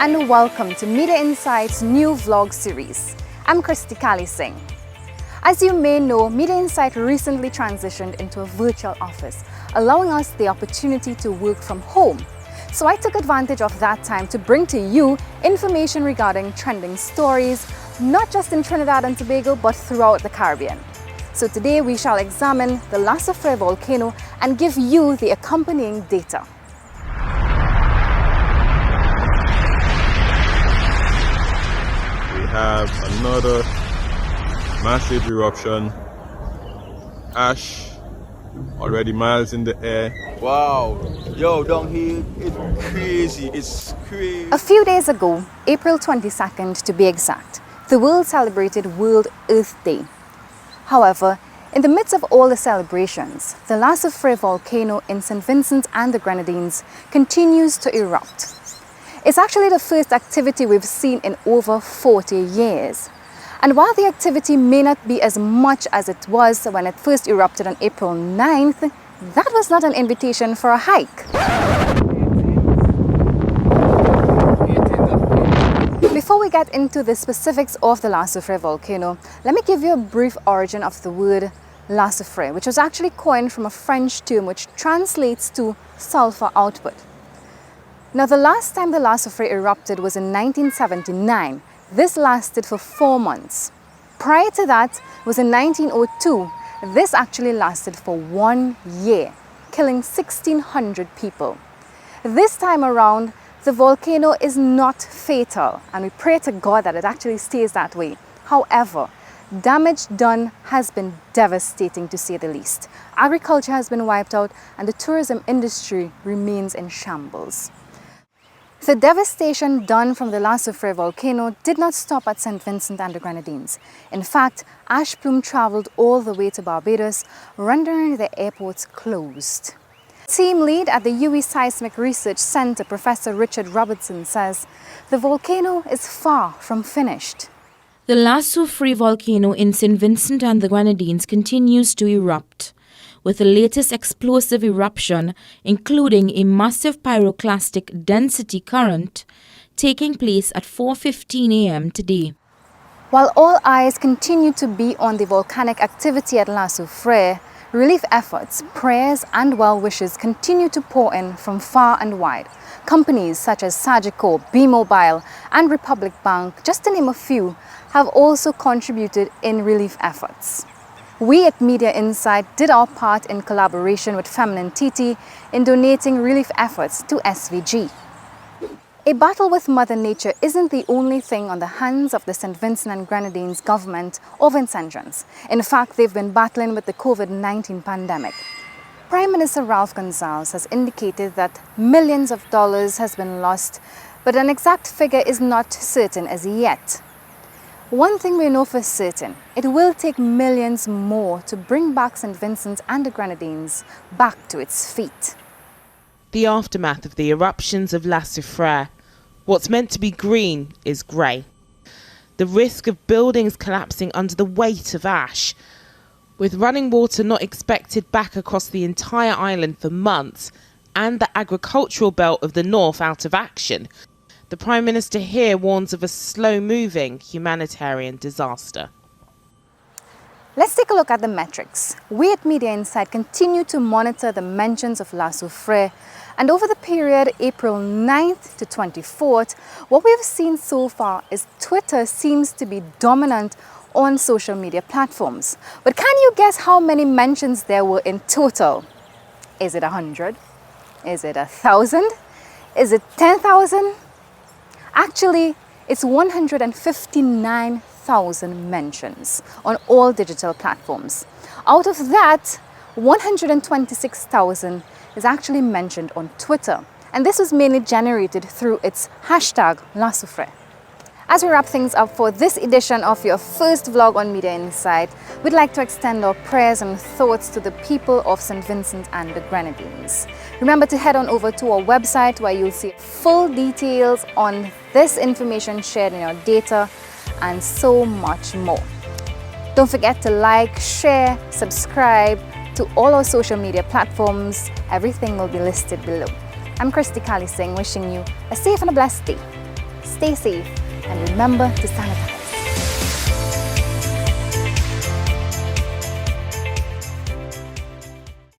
and welcome to Media InSite's new vlog series. I'm Kristee Kalisingh. As you may know, Media InSite recently transitioned into a virtual office, allowing us the opportunity to work from home. So I took advantage of that time to bring to you information regarding trending stories, not just in Trinidad and Tobago, but throughout the Caribbean. So today we shall examine the Soufriere Volcano and give you the accompanying data. We have another massive eruption. Ash already miles in the air. Wow, yo, down here, it's crazy, it's crazy. A few days ago, April 22nd to be exact, the world celebrated World Earth Day. However, in the midst of all the celebrations, the Soufriere Volcano in St Vincent and the Grenadines continues to erupt. It's actually the first activity we've seen in over 40 years. And while the activity may not be as much as it was when it first erupted on April 9th, that was not an invitation for a hike. Before we get into the specifics of the Soufriere Volcano, let me give you a brief origin of the word Soufriere, which was actually coined from a French term which translates to sulfur output. Now, the last time the Soufriere erupted was in 1979. This lasted for 4 months. Prior to that was in 1902. This actually lasted for 1 year, killing 1,600 people. This time around, the volcano is not fatal, and we pray to God that it actually stays that way. However, damage done has been devastating, to say the least. Agriculture has been wiped out, and the tourism industry remains in shambles. The devastation done from the Soufriere Volcano did not stop at St Vincent and the Grenadines. In fact, ash plume traveled all the way to Barbados, rendering the airports closed. Team lead at the UE Seismic Research Center, Professor Richard Robertson, says the volcano is far from finished. The Soufriere Volcano in St Vincent and the Grenadines continues to erupt, with the latest explosive eruption, including a massive pyroclastic density current, taking place at 4:15 a.m. today. While all eyes continue to be on the volcanic activity at Soufriere, relief efforts, prayers and well wishes continue to pour in from far and wide. Companies such as Sagicor, B-Mobile and Republic Bank, just to name a few, have also contributed in relief efforts. We at Media InSite did our part in collaboration with Feminine TT in donating relief efforts to SVG. A battle with Mother Nature isn't the only thing on the hands of the St Vincent and Grenadines government or Vincentians. In fact, they've been battling with the COVID-19 pandemic. Prime Minister Ralph Gonsalves has indicated that millions of dollars has been lost, but an exact figure is not certain as yet. One thing we know for certain, it will take millions more to bring back St Vincent and the Grenadines back to its feet. The aftermath of the eruptions of Soufriere. What's meant to be green is grey. The risk of buildings collapsing under the weight of ash, with running water not expected back across the entire island for months, and the agricultural belt of the north out of action. The Prime Minister here warns of a slow-moving humanitarian disaster. Let's take a look at the metrics. We at Media InSite continue to monitor the mentions of Soufriere, and over the period April 9th to 24th, what we've seen so far is Twitter seems to be dominant on social media platforms. But can you guess how many mentions there were in total? Is it 100? Is it 1,000? Is it 10,000? Actually, it's 159,000 mentions on all digital platforms. Out of that, 126,000 is actually mentioned on Twitter. And this was mainly generated through its hashtag Soufriere. As we wrap things up for this edition of your first vlog on Media InSite, we'd like to extend our prayers and thoughts to the people of St Vincent and the Grenadines. Remember to head on over to our website where you'll see full details on this information shared in our data and so much more. Don't forget to like, share, subscribe to all our social media platforms. Everything will be listed below. I'm Kristee Kalisingh, wishing you a safe and a blessed day. stay safe, and remember to sanitize.